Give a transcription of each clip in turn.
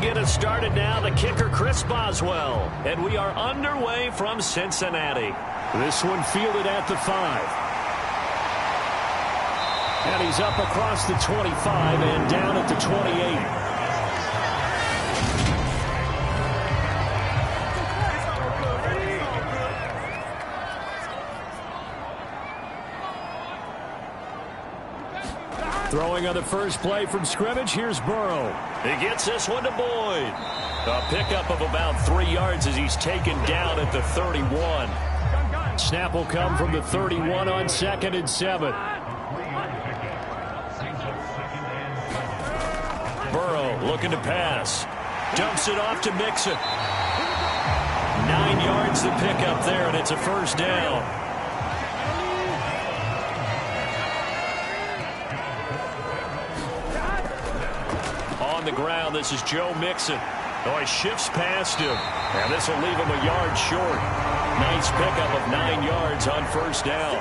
get us started now. The kicker, Chris Boswell. And we are underway from Cincinnati. This one fielded at the 5. And he's up across the 25 and down at the 28. Throwing on the first play from scrimmage, here's Burrow. He gets this one to Boyd. A pickup of about 3 yards as he's taken down at the 31. Snap will come from the 31 on 2nd and 7. Burrow looking to pass. Dumps it off to Mixon. 9 yards the pickup there, and it's a first down. On the ground, this is Joe Mixon. Oh, he shifts past him. And this will leave him a yard short. Nice pickup of 9 yards on first down.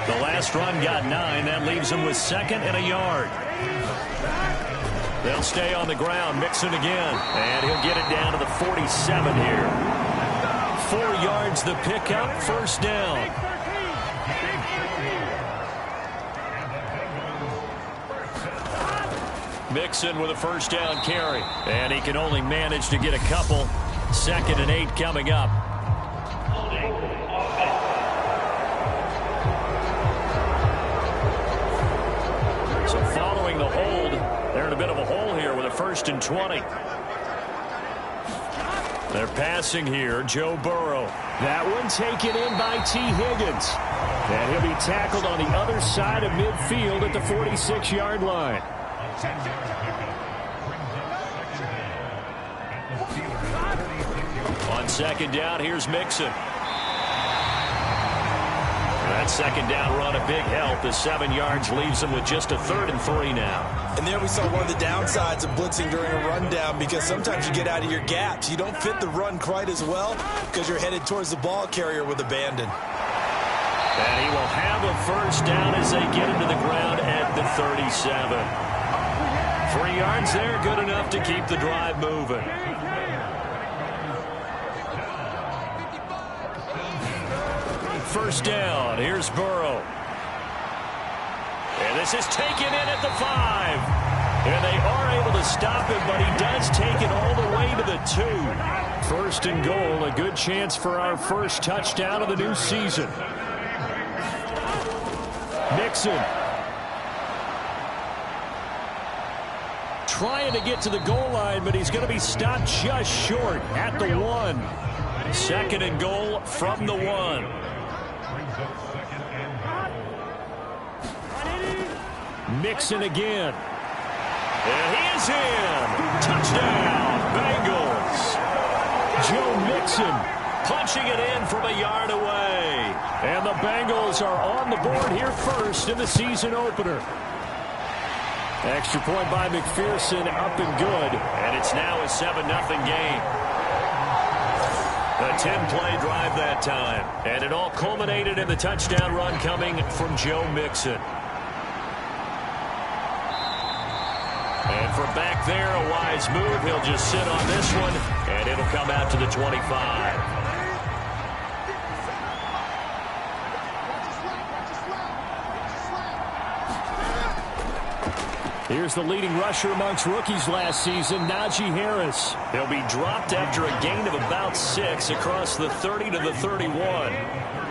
The last run got 9. That leaves him with 2nd and a yard. They'll stay on the ground. Mixon again. And he'll get it down to the 47 here. 4 yards the pickup. First down. Mixon with a first down carry. And he can only manage to get a couple. 2nd and 8 coming up. So following the hold, they're in a bit of a hole here with a 1st and 20. They're passing here, Joe Burrow. That one taken in by T. Higgins. And he'll be tackled on the other side of midfield at the 46-yard line. On 2nd down, here's Mixon. That 2nd down run a big help. The 7 yards leaves him with just a 3rd and 3 now. And there we saw one of the downsides of blitzing during a rundown, because sometimes you get out of your gaps. You don't fit the run quite as well because you're headed towards the ball carrier with abandon. And he will have a first down as they get him to the ground at the 37. 3 yards there, good enough to keep the drive moving. First down, here's Burrow. And this is taken in at the 5. And they are able to stop him, but he does take it all the way to the 2. 1st and goal, a good chance for our first touchdown of the new season. Mixon. Trying to get to the goal line, but he's going to be stopped just short at the 1. 2nd and goal from the 1. Mixon again. And he is in. Touchdown, Bengals. Joe Mixon punching it in from a yard away. And the Bengals are on the board here first in the season opener. Extra point by McPherson, up and good. And it's now a 7-0 game. A 10-play drive that time. And it all culminated in the touchdown run coming from Joe Mixon. And from back there, a wise move. He'll just sit on this one, and it'll come out to the 25. Here's the leading rusher amongst rookies last season, Najee Harris. He'll be dropped after a gain of about 6 across the 30 to the 31.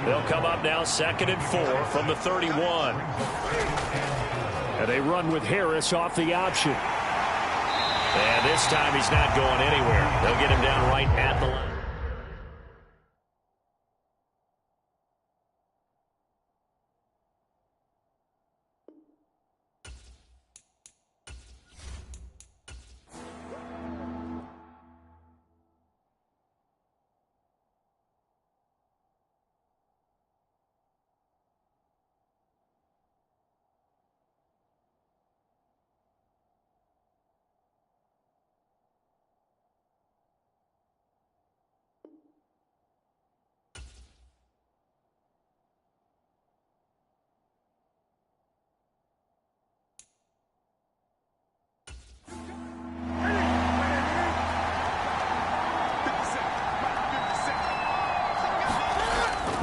They'll come up now 2nd and 4 from the 31. And they run with Harris off the option. And this time he's not going anywhere. They'll get him down right at the line.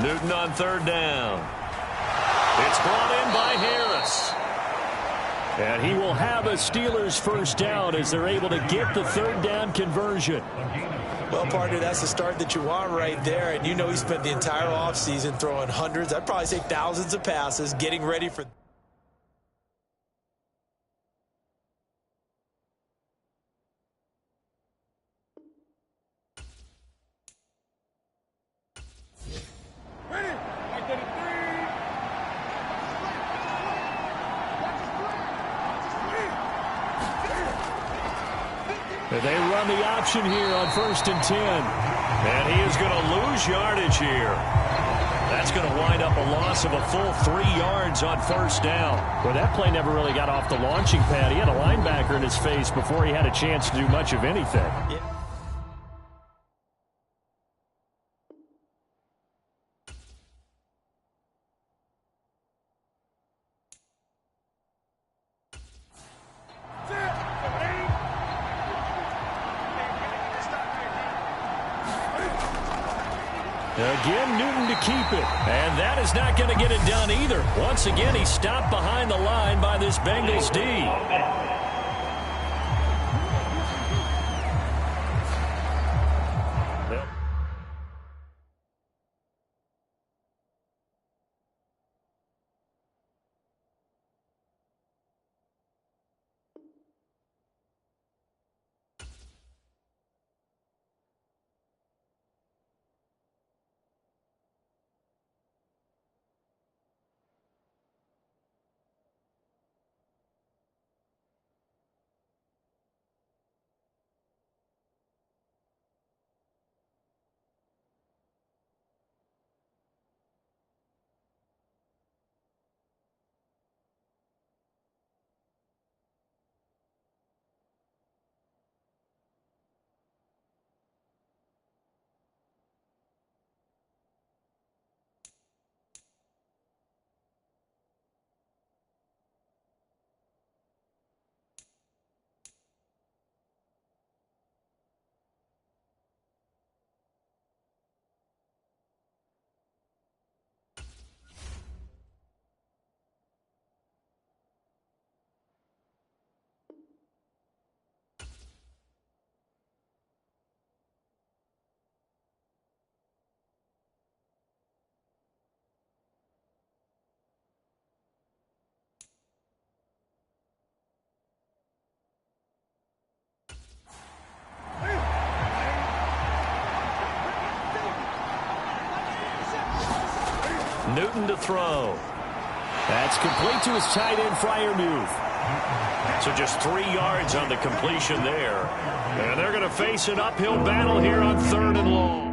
Newton on third down. It's brought in by Harris. And he will have a Steelers first down as they're able to get the third down conversion. Well, partner, that's the start that you want right there. And you know he spent the entire offseason throwing hundreds, I'd probably say thousands of passes, getting ready for... They run the option here on 1st and 10. And he is going to lose yardage here. That's going to wind up a loss of a full 3 yards on first down. Well, that play never really got off the launching pad. He had a linebacker in his face before he had a chance to do much of anything. Yeah. Again, Newton to keep it. And that is not going to get it done either. Once again, he stopped behind the line by this Bengals D. Newton to throw. That's complete to his tight end, Freiermuth. So just 3 yards on the completion there. And they're going to face an uphill battle here on 3rd and long.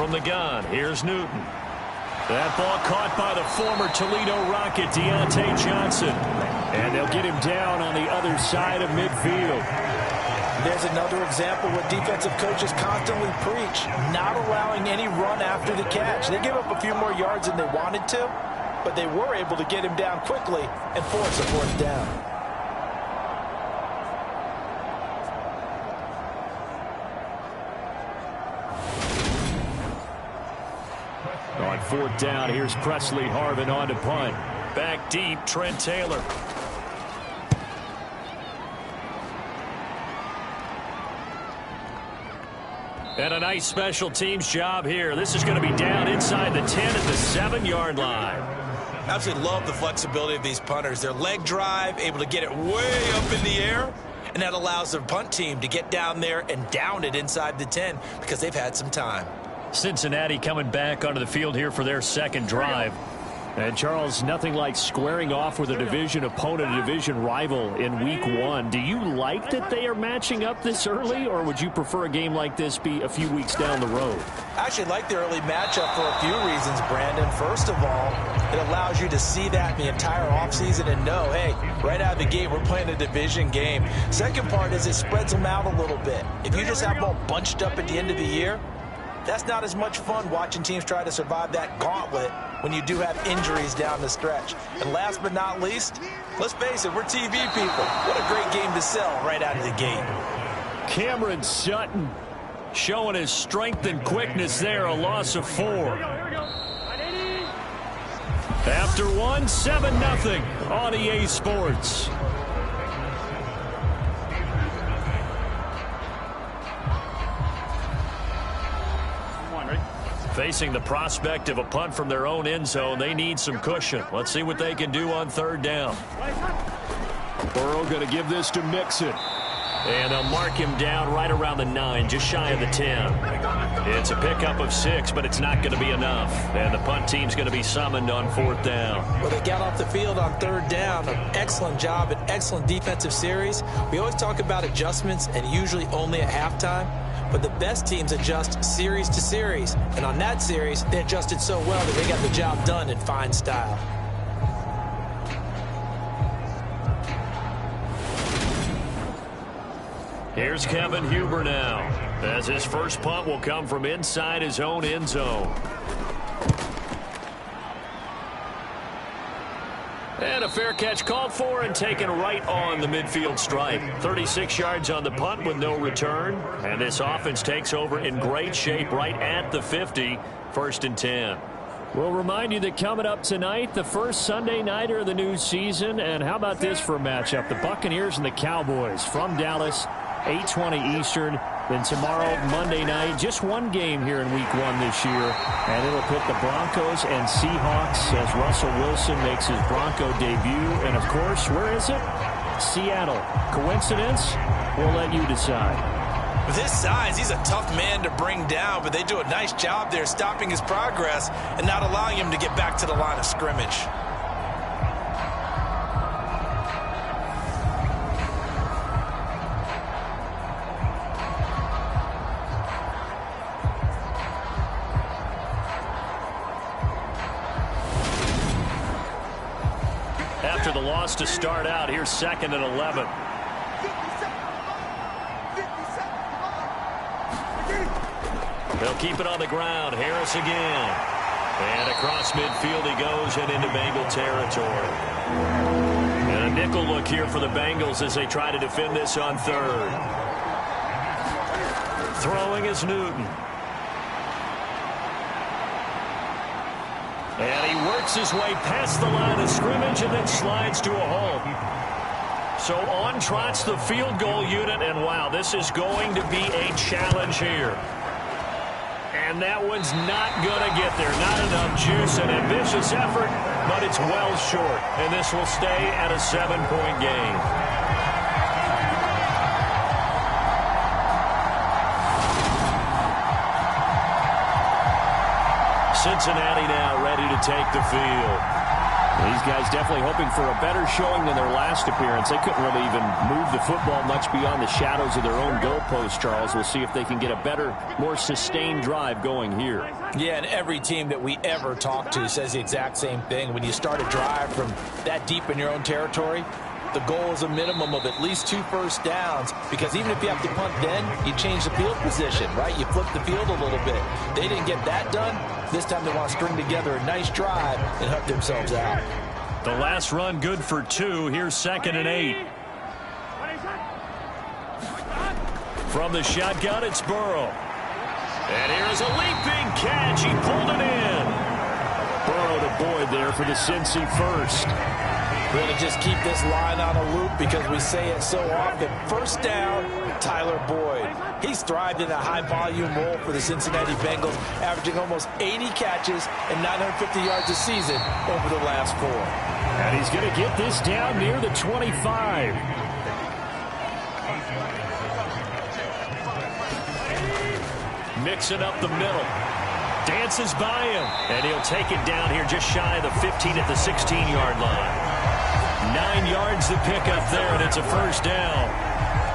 from the gun. Here's Newton. That ball caught by the former Toledo Rocket, Deontay Johnson. And they'll get him down on the other side of midfield. There's another example where defensive coaches constantly preach, not allowing any run after the catch. They give up a few more yards than they wanted to, but they were able to get him down quickly and force a fourth down. On fourth down, here's Presley Harvin on to punt. Back deep, Trent Taylor. And a nice special teams job here. This is going to be down inside the 10 at the 7-yard line. Absolutely love the flexibility of these punters. Their leg drive, able to get it way up in the air, and that allows their punt team to get down there and down it inside the 10 because they've had some time. Cincinnati coming back onto the field here for their second drive. And, Charles, nothing like squaring off with a division opponent, a division rival in Week 1. Do you like that they are matching up this early, or would you prefer a game like this be a few weeks down the road? I actually like the early matchup for a few reasons, Brandon. First of all, it allows you to see that the entire offseason and know, hey, right out of the gate, we're playing a division game. Second part is it spreads them out a little bit. If you just have them all bunched up at the end of the year, that's not as much fun watching teams try to survive that gauntlet when you do have injuries down the stretch. And last but not least, let's face it, we're TV people. What a great game to sell right out of the gate. Cameron Sutton showing his strength and quickness there, a loss of 4. After one, 7-0 on EA Sports. Facing the prospect of a punt from their own end zone, they need some cushion. Let's see what they can do on third down. Burrow going to give this to Mixon. And they'll mark him down right around the 9, just shy of the 10. It's a pickup of 6, but it's not going to be enough. And the punt team's going to be summoned on fourth down. Well, they got off the field on third down. An excellent job, an excellent defensive series. We always talk about adjustments, and usually only at halftime. But the best teams adjust series to series. And on that series, they adjusted so well that they got the job done in fine style. Here's Kevin Huber now, as his first punt will come from inside his own end zone. And a fair catch called for and taken right on the midfield stripe. 36 yards on the punt with no return. And this offense takes over in great shape right at the 50. 1st and 10. We'll remind you that coming up tonight, the first Sunday nighter of the new season. And how about this for a matchup? The Buccaneers and the Cowboys from Dallas, 8:20 Eastern. Then tomorrow, Monday night, just one game here in Week 1 this year. And it'll pit the Broncos and Seahawks as Russell Wilson makes his Bronco debut. And, of course, where is it? Seattle. Coincidence? We'll let you decide. With his size, he's a tough man to bring down, but they do a nice job there stopping his progress and not allowing him to get back to the line of scrimmage. After the loss to start out, here's 2nd and 11. They'll keep it on the ground. Harris again. And across midfield he goes and into Bengal territory. And a nickel look here for the Bengals as they try to defend this on third. Throwing is Newton. And he works his way past the line of scrimmage and then slides to a home. So on trots the field goal unit, and wow, this is going to be a challenge here. And that one's not going to get there. Not enough juice, an ambitious effort, but it's well short. And this will stay at a 7-point game. Cincinnati now ready to take the field. These guys definitely hoping for a better showing than their last appearance. They couldn't really even move the football much beyond the shadows of their own goalpost, Charles. We'll see if they can get a better, more sustained drive going here. Yeah, and every team that we ever talk to says the exact same thing. When you start a drive from that deep in your own territory, the goal is a minimum of at least 2 first downs, because even if you have to punt then, you change the field position, right? You flip the field a little bit. They didn't get that done. This time they want to string together a nice drive and help themselves out. The last run good for 2. Here's 2nd and 8. From the shotgun, it's Burrow. And here's a leaping catch. He pulled it in. Burrow to Boyd there for the Cincy first. We're going to just keep this line on a loop because we say it so often. First down, Tyler Boyd. He's thrived in a high-volume role for the Cincinnati Bengals, averaging almost 80 catches and 950 yards a season over the last 4. And he's going to get this down near the 25. Mixing up the middle. Dances by him. And he'll take it down here just shy of the 15 at the 16-yard line. 9 yards to pick up there, and it's a first down.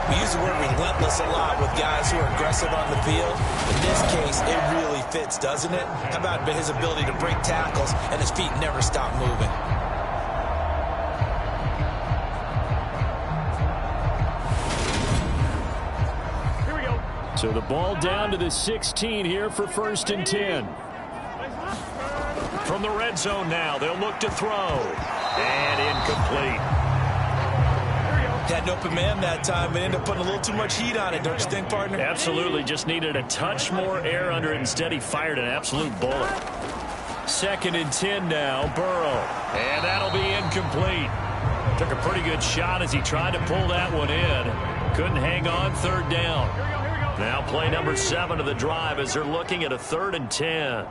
We use the word relentless a lot with guys who are aggressive on the field. In this case, it really fits, doesn't it? How about his ability to break tackles and his feet never stop moving? Here we go. So the ball down to the 16 here for 1st and 10. From the red zone now, they'll look to throw. And incomplete. Had an open man that time, but ended up putting a little too much heat on it, don't you think, partner? Absolutely. Just needed a touch more air under it. Instead, he fired an absolute bullet. 2nd and 10 now, Burrow. And that'll be incomplete. Took a pretty good shot as he tried to pull that one in. Couldn't hang on. 3rd down. Now play number 7 of the drive as they're looking at a 3rd and 10.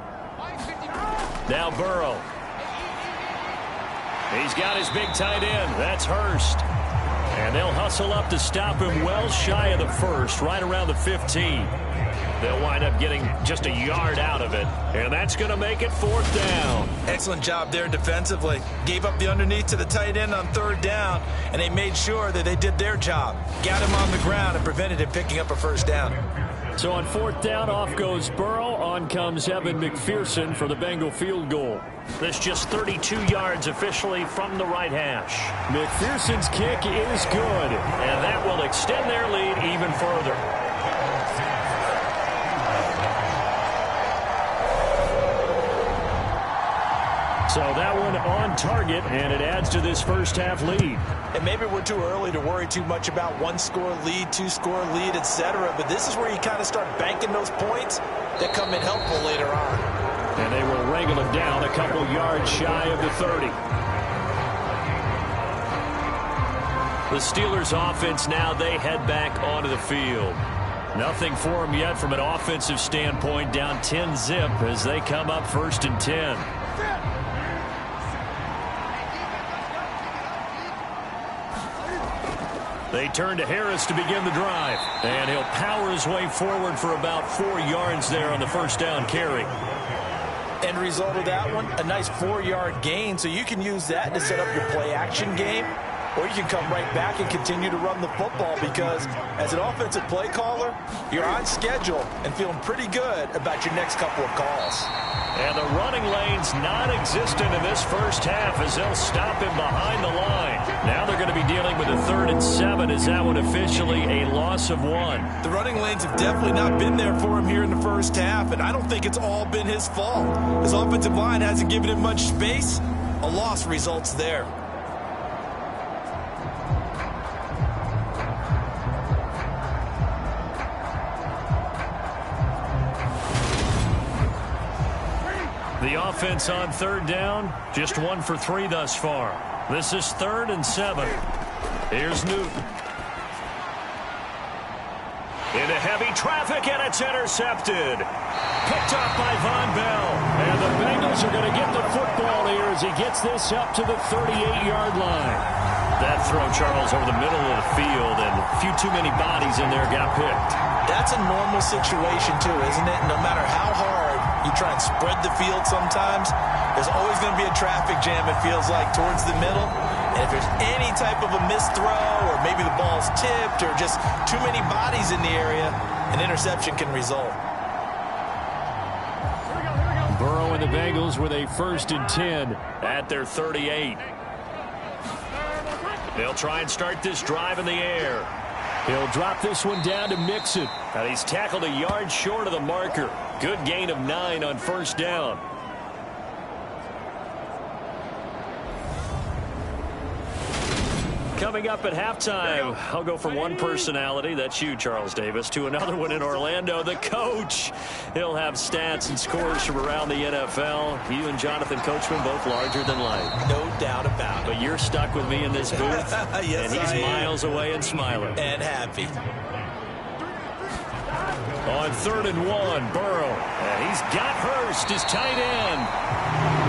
Now Burrow. He's got his big tight end. That's Hurst. And they'll hustle up to stop him well shy of the 1st, right around the 15. They'll wind up getting just a yard out of it. And that's going to make it 4th down. Excellent job there defensively. Gave up the underneath to the tight end on 3rd down, and they made sure that they did their job. Got him on the ground and prevented him picking up a 1st down. So on 4th down, off goes Burrow. On comes Evan McPherson for the Bengal field goal. This just 32 yards officially from the right hash. McPherson's kick is good, and that will extend their lead even further. So that one on target, and it adds to this first half lead. And maybe we're too early to worry too much about 1-score lead, 2-score lead, etc. But this is where you kind of start banking those points that come in helpful later on. And they will wrangle it down a couple yards shy of the 30. The Steelers offense now, they head back onto the field. Nothing for them yet from an offensive standpoint, down 10-zip as they come up 1st and 10. They turn to Harris to begin the drive. And he'll power his way forward for about 4 yards there on the 1st down carry. End result of that one, a nice 4-yard gain. So you can use that to set up your play-action game. Or you can come right back and continue to run the football, because as an offensive play caller, you're on schedule and feeling pretty good about your next couple of calls. And the running lane's non-existent in this first half as they'll stop him behind the line. Now they're going to be dealing with a 3rd and 7 as that one officially a loss of 1. The running lanes have definitely not been there for him here in the first half, and I don't think it's all been his fault. His offensive line hasn't given him much space. A loss results there. The offense on 3rd down, just 1 for 3 thus far. This is 3rd and 7. Here's Newton. Into heavy traffic, and it's intercepted. Picked up by Von Bell. And the Bengals are going to get the football here as he gets this up to the 38-yard line. That throw, Charles, over the middle of the field, and a few too many bodies in there got picked. That's a normal situation, too, isn't it? No matter how hard you try and spread the field sometimes, there's always going to be a traffic jam, it feels like, towards the middle. And if there's any type of a missed throw, or maybe the ball's tipped, or just too many bodies in the area, an interception can result. Burrow and the Bengals with a 1st and 10 at their 38. They'll try and start this drive in the air. He'll drop this one down to Mixon. And he's tackled a yard short of the marker. Good gain of 9 on 1st down. Coming up at halftime, I'll go from one personality, that's you, Charles Davis, to another one in Orlando, the coach. He'll have stats and scores from around the NFL. You and Jonathan Coachman both larger than life. No doubt about it. But you're stuck with me in this booth, yes, and he's miles away and smiling. And happy. On 3rd and 1, Burrow. And he's got Hurst, his tight end.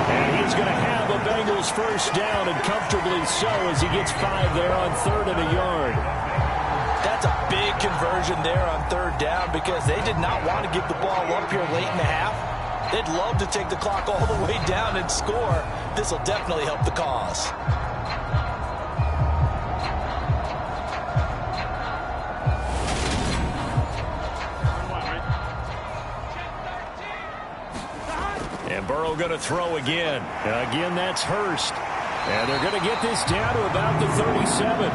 And he's going to have a Bengals 1st down, and comfortably so, as he gets 5 there on 3rd and a yard. That's a big conversion there on 3rd down, because they did not want to give the ball up here late in the half. They'd love to take the clock all the way down and score. This will definitely help the cause. And Burrow going to throw again. Again, that's Hurst. And they're going to get this down to about the 37.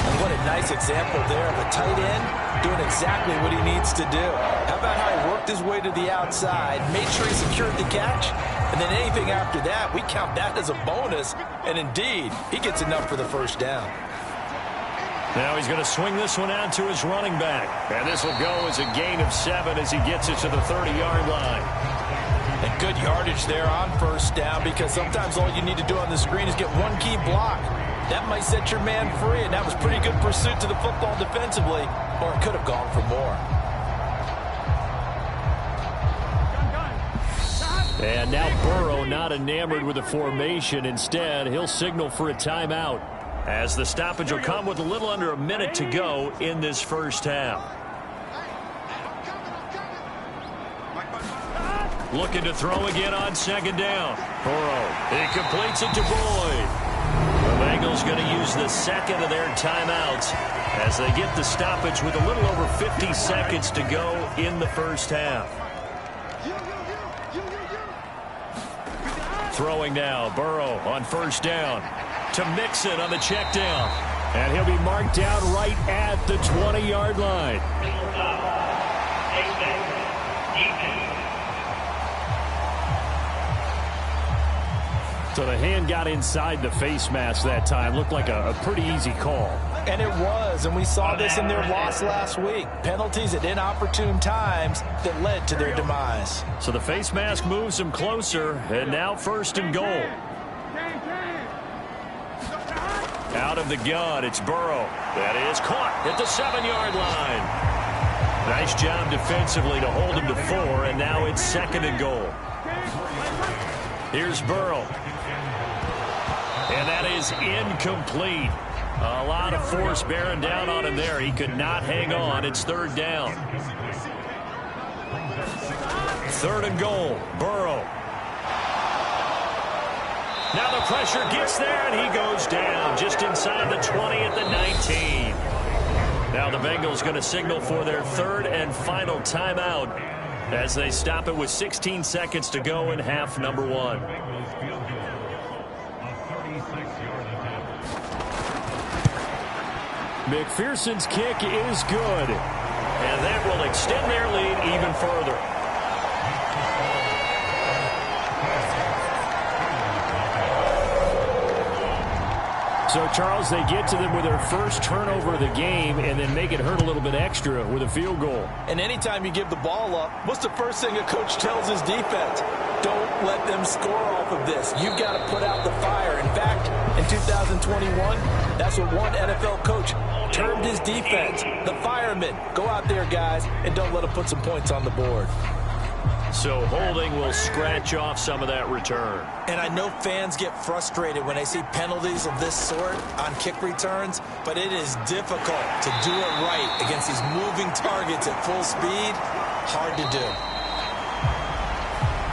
And what a nice example there of a tight end doing exactly what he needs to do. How about how he worked his way to the outside, made sure he secured the catch, and then anything after that, we count that as a bonus. And indeed, he gets enough for the 1st down. Now he's going to swing this one out to his running back. And this will go as a gain of 7 as he gets it to the 30-yard line. And good yardage there on 1st down, because sometimes all you need to do on the screen is get one key block. That might set your man free, and that was pretty good pursuit to the football defensively, or it could have gone for more. And now Burrow not enamored with the formation. Instead, he'll signal for a timeout, as the stoppage will come with a little under a minute to go in this 1st half. Looking to throw again on 2nd down. Burrow, he completes it to Boyd. The Bengals going to use the 2nd of their timeouts as they get the stoppage with a little over 50 seconds to go in the 1st half. Throwing now, Burrow on 1st down. To Mixon on the check down. And he'll be marked down right at the 20-yard line. So the hand got inside the face mask that time. Looked like a pretty easy call. And it was, and we saw this in their loss last week. Penalties at inopportune times that led to their demise. So the face mask moves him closer, and now 1st and goal. Out of the gun, it's Burrow. That is caught at the 7-yard line. Nice job defensively to hold him to 4, and now it's 2nd and goal. Here's Burrow. And that is incomplete. A lot of force bearing down on him there. He could not hang on. It's 3rd down. 3rd and goal. Burrow. Now the pressure gets there, and he goes down just inside the 20 at the 19. Now the Bengals going to signal for their 3rd and final timeout as they stop it with 16 seconds to go in half number 1. McPherson's kick is good. And that will extend their lead even further. So, Charles, they get to them with their first turnover of the game and then make it hurt a little bit extra with a field goal. And anytime you give the ball up, what's the first thing a coach tells his defense? Don't let them score off of this. You've got to put out the fire. In fact, in 2021, that's what one NFL coach termed his defense, the firemen. Go out there, guys, and don't let them put some points on the board. So holding will scratch off some of that return. And I know fans get frustrated when they see penalties of this sort on kick returns, but it is difficult to do it right against these moving targets at full speed. Hard to do.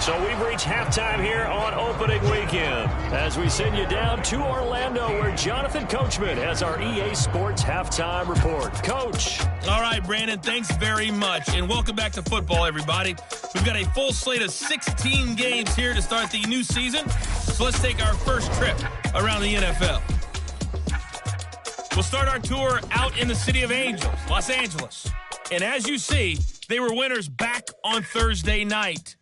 So we've reached halftime here on opening weekend as we send you down to Orlando where Jonathan Coachman has our EA Sports halftime report. Coach. All right, Brandon, thanks very much. And welcome back to football, everybody. We've got a full slate of 16 games here to start the new season. So let's take our first trip around the NFL. We'll start our tour out in the City of Angels, Los Angeles. And as you see, they were winners back on Thursday night.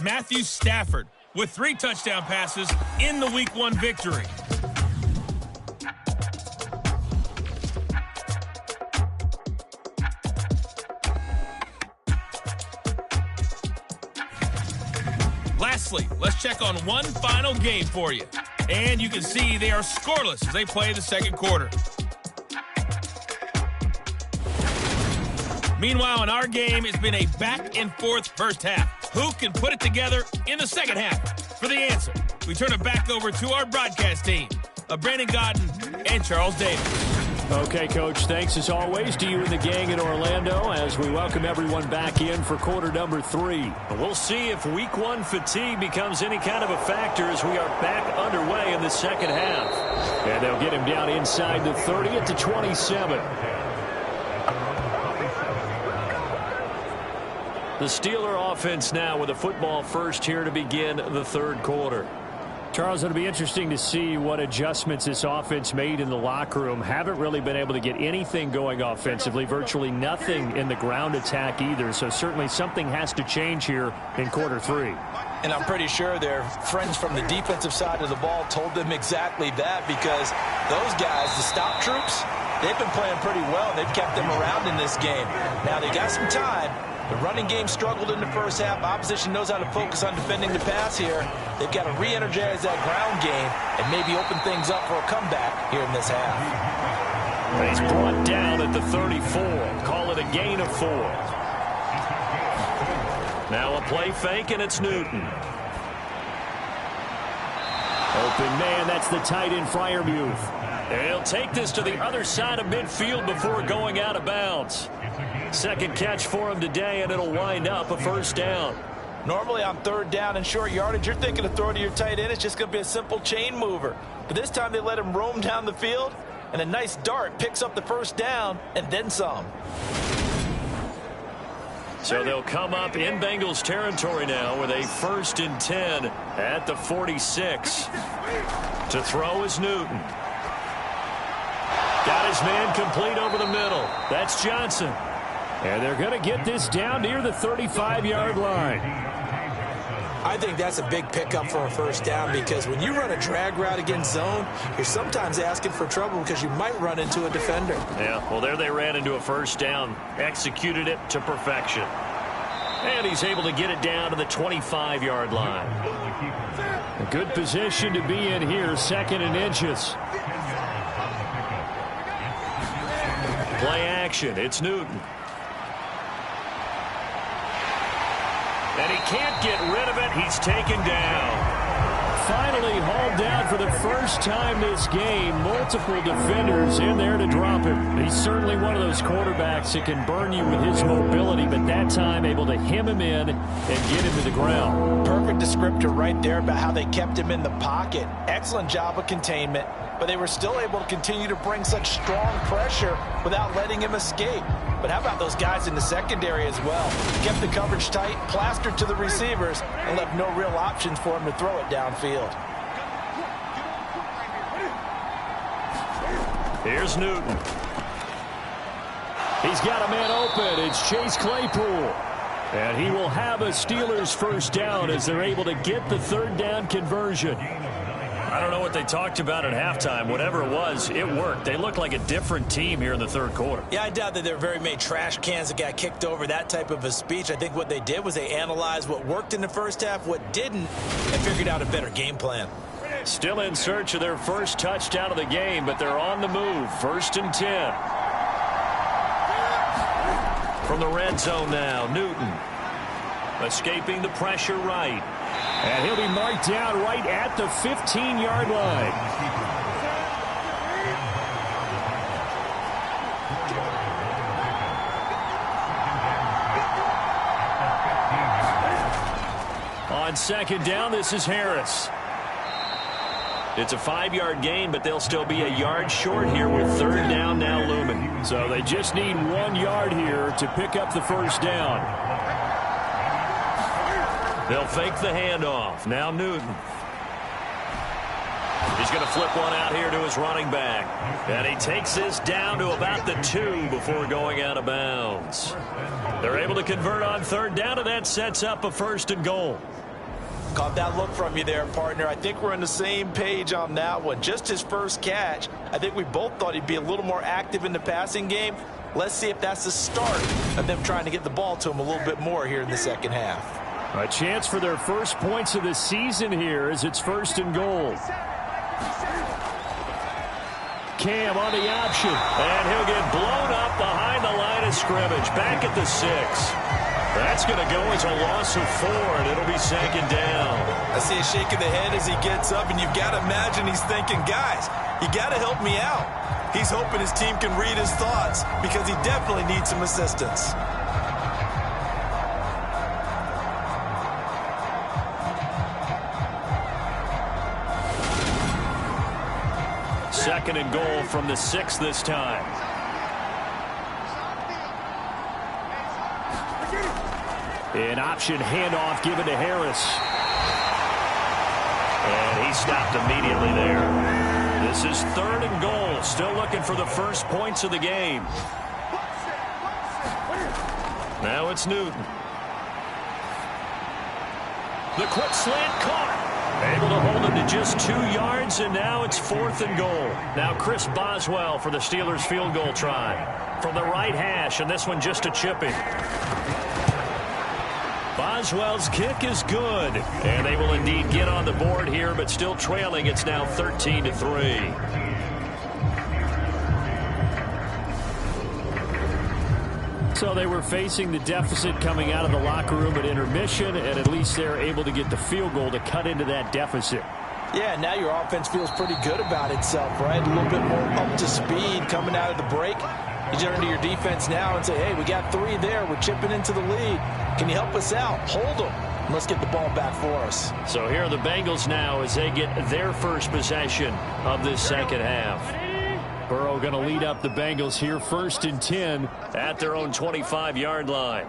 Matthew Stafford with 3 touchdown passes in the Week 1 victory. Lastly, let's check on one final game for you. And you can see they are scoreless as they play the second quarter. Meanwhile, in our game, it's been a back-and-forth first half. Who can put it together in the second half? For the answer, we turn it back over to our broadcast team of Brandon Godden and Charles Davis. Okay, Coach, thanks as always to you and the gang in Orlando as we welcome everyone back in for quarter number 3. We'll see if Week 1 fatigue becomes any kind of a factor as we are back underway in the second half. And they'll get him down inside the 30 at the 27. The Steeler offense now with a football first here to begin the third quarter. Charles, it'll be interesting to see what adjustments this offense made in the locker room. Haven't really been able to get anything going offensively, virtually nothing in the ground attack either. So certainly something has to change here in quarter 3. And I'm pretty sure their friends from the defensive side of the ball told them exactly that, because those guys, the stop troops, they've been playing pretty well. They've kept them around in this game. Now they got some time. The running game struggled in the first half. Opposition knows how to focus on defending the pass here. They've got to re-energize that ground game and maybe open things up for a comeback here in this half. He's brought down at the 34. Call it a gain of 4. Now a play fake, and it's Newton. Open man, that's the tight end Freiermuth. He'll take this to the other side of midfield before going out of bounds. Second catch for him today, and it'll wind up a first down. Normally on third down and short yardage, you're thinking of throwing to your tight end. It's just going to be a simple chain mover. But this time they let him roam down the field, and a nice dart picks up the first down and then some. So they'll come up in Bengals territory now with a 1st and 10 at the 46. To throw is Newton. Got his man complete over the middle. That's Johnson. And they're going to get this down near the 35-yard line. I think that's a big pickup for a first down, because when you run a drag route against zone, you're sometimes asking for trouble because you might run into a defender. Yeah, well, there they ran into a first down, executed it to perfection. And he's able to get it down to the 25-yard line. A good position to be in here, 2nd and inches. Play action, it's Newton. And he can't get rid of it. He's taken down. Finally hauled down for the first time this game. Multiple defenders in there to drop him. He's certainly one of those quarterbacks that can burn you with his mobility, but that time able to hem him in and get him to the ground. Perfect descriptor right there about how they kept him in the pocket. Excellent job of containment, but they were still able to continue to bring such strong pressure without letting him escape. But how about those guys in the secondary as well? Kept the coverage tight, plastered to the receivers, and left no real options for him to throw it downfield. Here's Newton. He's got a man open. It's Chase Claypool. And he will have a Steelers first down as they're able to get the third down conversion. I don't know what they talked about at halftime. Whatever it was, it worked. They looked like a different team here in the third quarter. Yeah, I doubt that there were very many trash cans that got kicked over, that type of a speech. I think what they did was they analyzed what worked in the first half, what didn't, and figured out a better game plan. Still in search of their first touchdown of the game, but they're on the move. 1st and 10. From the red zone now, Newton. escaping the pressure right. And he'll be marked down right at the 15-yard line. On second down, this is Harris. It's a 5-yard gain, but they'll still be a yard short here with third down now looming. So they just need 1 yard here to pick up the first down. They'll fake the handoff. Now Newton. He's going to flip one out here to his running back. And he takes this down to about the 2 before going out of bounds. They're able to convert on third down, and that sets up a 1st and goal. Caught that look from you there, partner. I think we're on the same page on that one. Just his first catch. I think we both thought he'd be a little more active in the passing game. Let's see if that's the start of them trying to get the ball to him a little bit more here in the second half. A chance for their first points of the season here as it's 1st and goal. Cam on the option. And he'll get blown up behind the line of scrimmage. Back at the 6. That's going to go as a loss of 4, and it'll be 2nd down. I see a shake of the head as he gets up, and you've got to imagine he's thinking, guys, you got to help me out. He's hoping his team can read his thoughts because he definitely needs some assistance. Second and goal from the 6 this time. An option handoff given to Harris. And he stopped immediately there. This is 3rd and goal. Still looking for the first points of the game. Now it's Newton. The quick slant caught. Able to hold him to just 2 yards, and now it's 4th and goal. Now Chris Boswell for the Steelers field goal try. From the right hash, and this one just a chipping. Boswell's kick is good, and they will indeed get on the board here, but still trailing. It's now 13-3. So they were facing the deficit coming out of the locker room at intermission, and at least they're able to get the field goal to cut into that deficit. Yeah, now your offense feels pretty good about itself, right? A little bit more up to speed coming out of the break. You turn to your defense now and say, hey, we got 3 there. We're chipping into the lead. Can you help us out? Hold them. Let's get the ball back for us. So here are the Bengals now as they get their first possession of this second half. Burrow going to lead up the Bengals here, 1st and 10 at their own 25-yard line.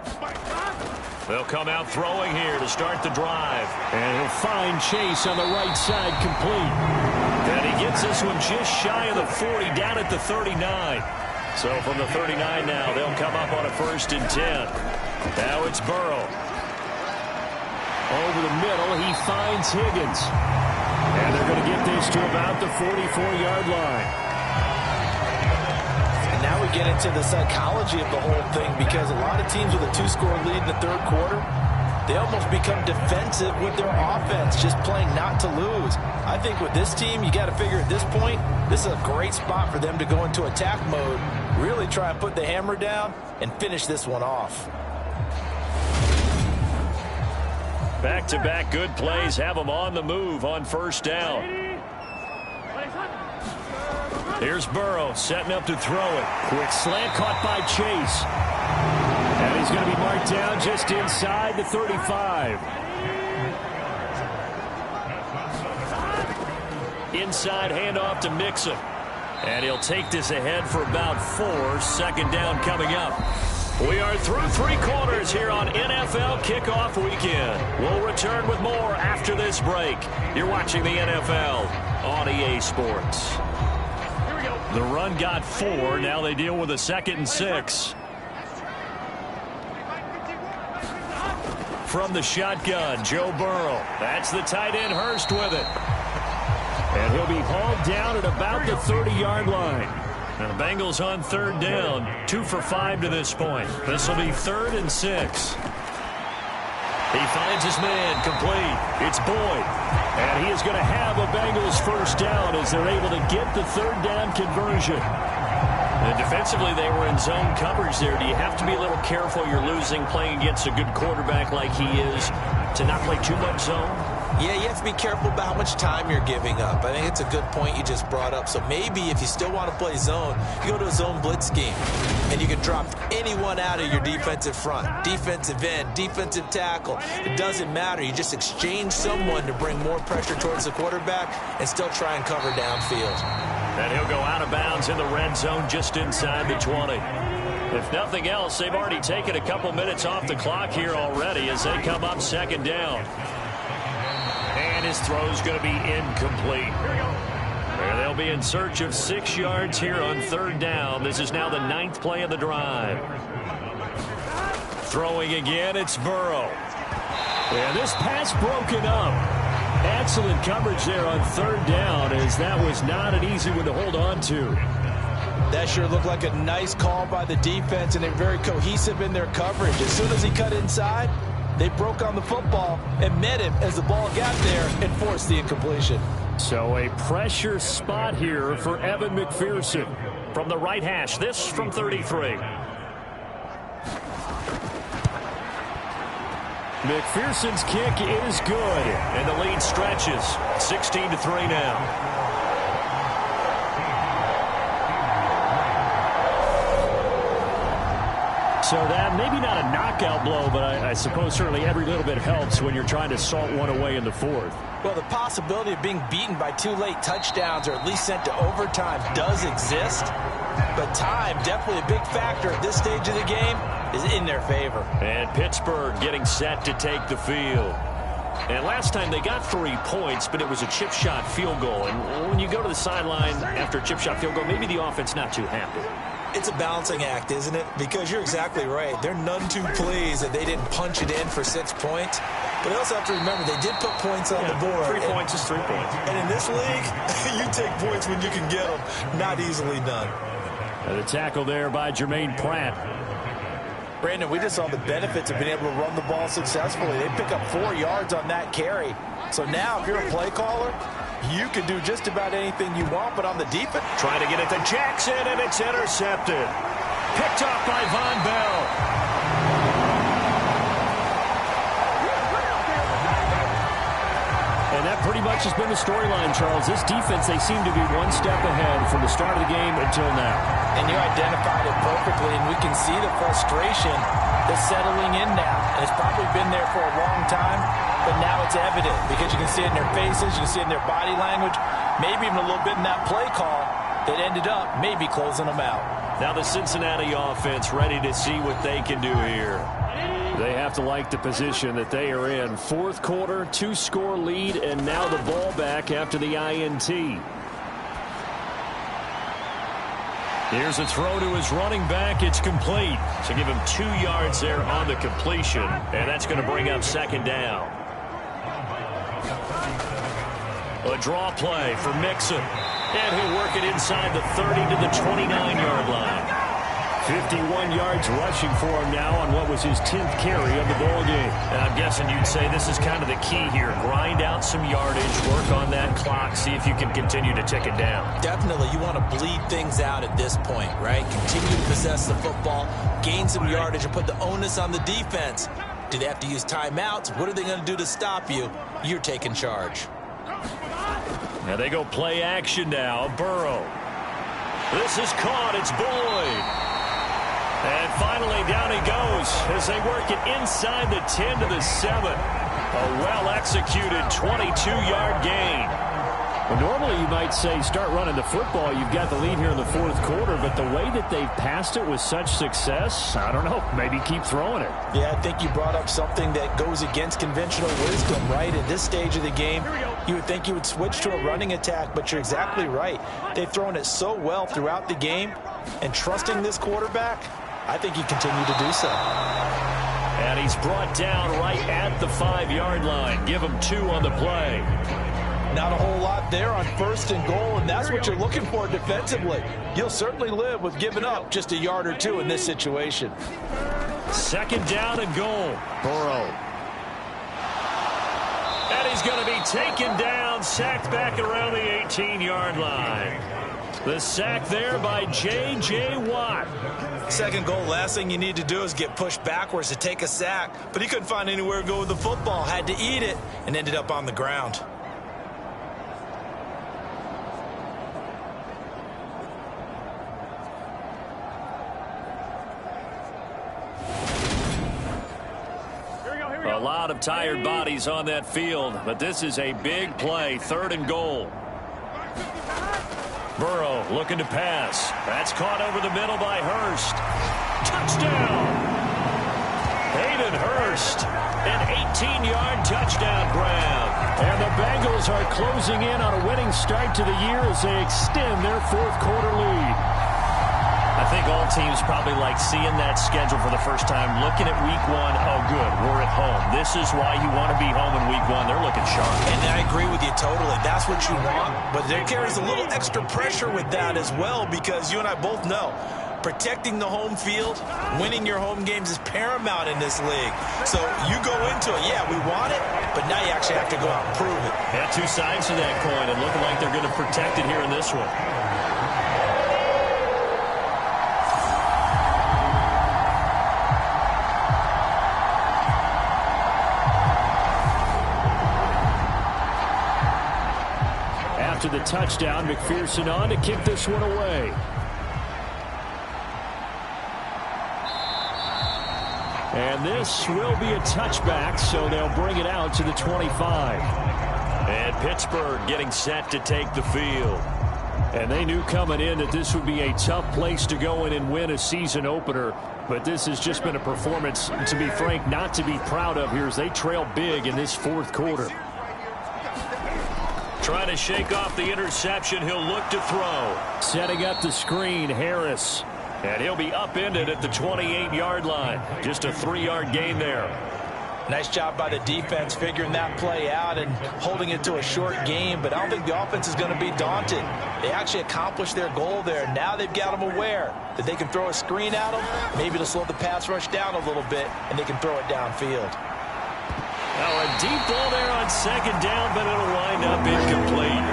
They'll come out throwing here to start the drive. And he'll find Chase on the right side complete. And he gets this one just shy of the 40, down at the 39. So from the 39 now, they'll come up on a 1st and 10. Now it's Burrow. Over the middle, he finds Higgins. And they're going to get this to about the 44-yard line. And now we get into the psychology of the whole thing, because a lot of teams with a 2-score lead in the 3rd quarter, they almost become defensive with their offense, just playing not to lose. I think with this team, you got to figure at this point, this is a great spot for them to go into attack mode, really try and put the hammer down and finish this one off. Back-to-back good plays have them on the move on 1st down. Here's Burrow setting up to throw it. Quick slant caught by Chase. And he's going to be marked down just inside the 35. Inside handoff to Mixon. And he'll take this ahead for about 4. 2nd down coming up. We are through 3 quarters here on NFL Kickoff Weekend. We'll return with more after this break. You're watching the NFL on EA Sports. The run got 4. Now they deal with a 2nd and 6. From the shotgun, Joe Burrow. That's the tight end Hurst with it. And he'll be hauled down at about the 30-yard line. And the Bengals on 3rd down, 2 for 5 to this point. This will be 3rd and 6. He finds his man complete. It's Boyd. And he is going to have a Bengals 1st down as they're able to get the 3rd down conversion. And defensively, they were in zone coverage there. Do you have to be a little careful? You're losing, playing against a good quarterback like he is, to not play too much zone? Yeah, you have to be careful about how much time you're giving up. I think it's a good point you just brought up. So maybe if you still want to play zone, you go to a zone blitz scheme, and you can drop anyone out of your defensive front, defensive end, defensive tackle. It doesn't matter. You just exchange someone to bring more pressure towards the quarterback and still try and cover downfield. And he'll go out of bounds in the red zone just inside the 20. If nothing else, they've already taken a couple minutes off the clock here already as they come up second down. And his throw's going to be incomplete. And they'll be in search of 6 yards here on third down. This is now the 9th play of the drive. Throwing again, it's Burrow. And this pass broken up. Excellent coverage there on third down, as that was not an easy one to hold on to. That sure looked like a nice call by the defense, and they're very cohesive in their coverage. As soon as he cut inside, they broke on the football and met him as the ball got there and forced the incompletion. So a pressure spot here for Evan McPherson from the right hash. This from 33. McPherson's kick is good, and the lead stretches 16-3 now. So that maybe not a knockout blow, but I suppose certainly every little bit helps when you're trying to salt one away in the fourth. Well, the possibility of being beaten by 2 late touchdowns or at least sent to overtime does exist, but time, definitely a big factor at this stage of the game, is in their favor. And Pittsburgh getting set to take the field. And last time they got 3 points, but it was a chip shot field goal. And when you go to the sideline after a chip shot field goal, maybe the offense not too happy. It's a balancing act, isn't it? Because you're exactly right. They're none too pleased that they didn't punch it in for 6 points. But you also have to remember, they did put points on the board. 3 points is 3 points. And in this league, you take points when you can get them. Not easily done. And the tackle there by Jermaine Pratt. Brandon, we just saw the benefits of being able to run the ball successfully. They pick up 4 yards on that carry. So now, if you're a play caller, you can do just about anything you want, but on the defense. Trying to get it to Jackson, and it's intercepted. Picked off by Von Bell. And that pretty much has been the storyline, Charles. This defense, they seem to be one step ahead from the start of the game until now. And you identified it perfectly, and we can see the frustration that's settling in now. And it's probably been there for a long time, but now it's evident because you can see it in their faces, you can see it in their body language, maybe even a little bit in that play call that ended up maybe closing them out. Now the Cincinnati offense ready to see what they can do here. They have to like the position that they are in. Fourth quarter, 2-score lead, and now the ball back after the INT. Here's a throw to his running back. It's complete. So give him 2 yards there on the completion, and that's going to bring up second down. A draw play for Mixon, and he'll work it inside the 30 to the 29-yard line. 51 yards rushing for him now on what was his 10th carry of the ball game. And I'm guessing you'd say this is kind of the key here. Grind out some yardage, work on that clock, see if you can continue to tick it down. Definitely, you want to bleed things out at this point, right? Continue to possess the football, gain some yardage, and put the onus on the defense. Do they have to use timeouts? What are they going to do to stop you? You're taking charge. Now they go play action now. Burrow. This is caught. It's Boyd. And finally, down he goes as they work it inside the 10 to the 7. A well-executed 22-yard gain. Well, normally you might say start running the football. You've got the lead here in the fourth quarter, but the way that they've passed it with such success, I don't know, maybe keep throwing it. Yeah, I think you brought up something that goes against conventional wisdom, right? At this stage of the game, you would think you would switch to a running attack, but you're exactly right. They've thrown it so well throughout the game, and trusting this quarterback, I think you continue to do so. And he's brought down right at the 5-yard line. Give him 2 on the play. Not a whole lot there on 1st and goal, and that's what you're looking for defensively. You'll certainly live with giving up just a yard or 2 in this situation. 2nd down and goal. Burrow. And he's going to be taken down, sacked back around the 18-yard line. The sack there by J.J. Watt. Second goal, last thing you need to do is get pushed backwards to take a sack. But he couldn't find anywhere to go with the football. Had to eat it and ended up on the ground. A lot of tired bodies on that field, but this is a big play. 3rd and goal. Burrow looking to pass. That's caught over the middle by Hurst. Touchdown! Hayden Hurst, an 18-yard touchdown grab. And the Bengals are closing in on a winning start to the year as they extend their 4th quarter lead. I think all teams probably like seeing that schedule for the first time, looking at week 1. Oh, good, we're at home. This is why you want to be home in week 1. They're looking sharp. And I agree with you totally. That's what you want. But there carries a little extra pressure with that as well, because you and I both know protecting the home field, winning your home games is paramount in this league. So you go into it, yeah, we want it, but now you actually have to go out and prove it. Yeah, 2 sides to that coin, and looking like they're going to protect it here in this one. After the touchdown, McPherson on to kick this one away. And this will be a touchback, so they'll bring it out to the 25. And Pittsburgh getting set to take the field. And they knew coming in that this would be a tough place to go in and win a season opener. But this has just been a performance, to be frank, not to be proud of here as they trail big in this 4th quarter. Trying to shake off the interception. He'll look to throw. Setting up the screen, Harris. And he'll be upended at the 28-yard line. Just a 3-yard gain there. Nice job by the defense figuring that play out and holding it to a short game, but I don't think the offense is going to be daunted. They actually accomplished their goal there. Now they've got them aware that they can throw a screen at them, maybe to slow the pass rush down a little bit, and they can throw it downfield. Now a deep ball there on 2nd down, but it'll wind up incomplete.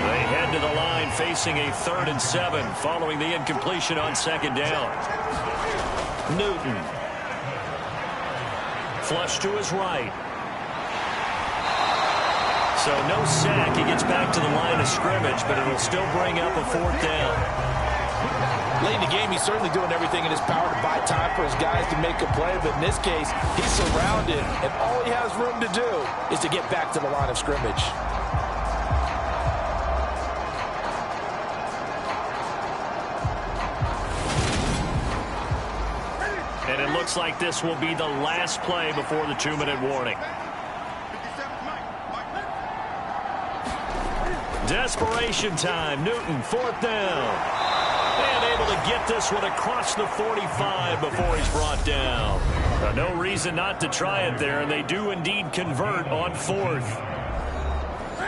They head to the line facing a 3rd and 7 following the incompletion on 2nd down. Newton. Flush to his right. So no sack. He gets back to the line of scrimmage, but it'll still bring up a 4th down. Late in the game, he's certainly doing everything in his power to buy time for his guys to make a play, but in this case, he's surrounded, and all he has room to do is to get back to the line of scrimmage. And it looks like this will be the last play before the 2-minute warning. Desperation time. Newton, 4th down. And able to get this one across the 45 before he's brought down. No reason not to try it there, and they do indeed convert on 4th.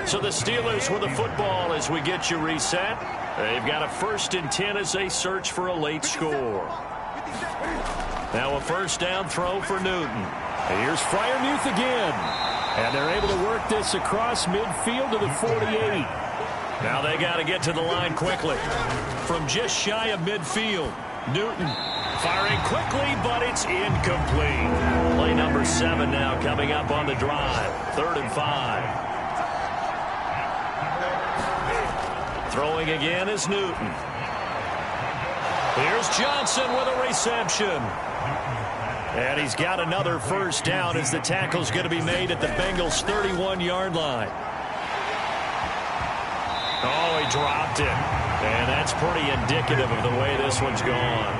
So the Steelers with the football as we get you reset. They've got a 1st and 10 as they search for a late score. Now a 1st down throw for Newton. And here's Freiermuth again. And they're able to work this across midfield to the 48. Now they got to get to the line quickly. From just shy of midfield, Newton firing quickly, but it's incomplete. Play number 7 now coming up on the drive. 3rd and 5. Throwing again is Newton. Here's Johnson with a reception. And he's got another 1st down as the tackle's going to be made at the Bengals' 31-yard line. Oh, he dropped it. And that's pretty indicative of the way this one's gone.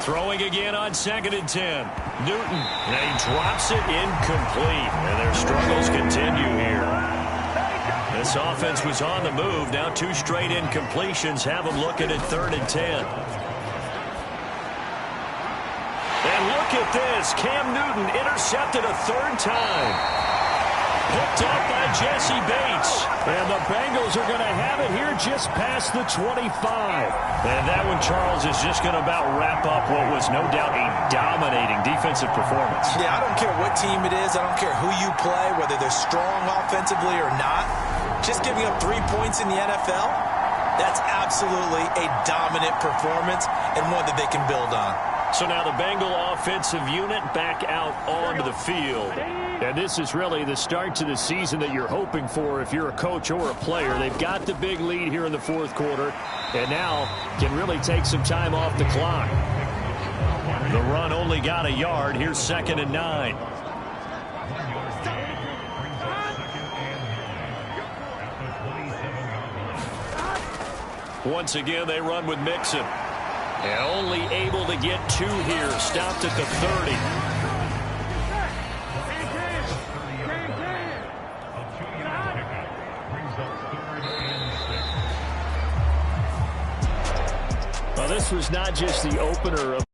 Throwing again on 2nd and 10. Newton, and he drops it incomplete. And their struggles continue here. This offense was on the move. Now 2 straight incompletions have them looking at 3rd and 10. And look at this. Cam Newton intercepted a 3rd time. Picked up by Jesse Bates. And the Bengals are going to have it here just past the 25. And that one, Charles, is just going to about wrap up what was no doubt a dominating defensive performance. Yeah, I don't care what team it is. I don't care who you play, whether they're strong offensively or not. Just giving up 3 points in the NFL, that's absolutely a dominant performance and one that they can build on. So now the Bengal offensive unit back out onto the field. And this is really the start to the season that you're hoping for if you're a coach or a player. They've got the big lead here in the fourth quarter and now can really take some time off the clock. The run only got a yard. Here's 2nd and 9. Once again, they run with Mixon. And only able to get 2 here. Stopped at the 30. Well, this was not just the opener of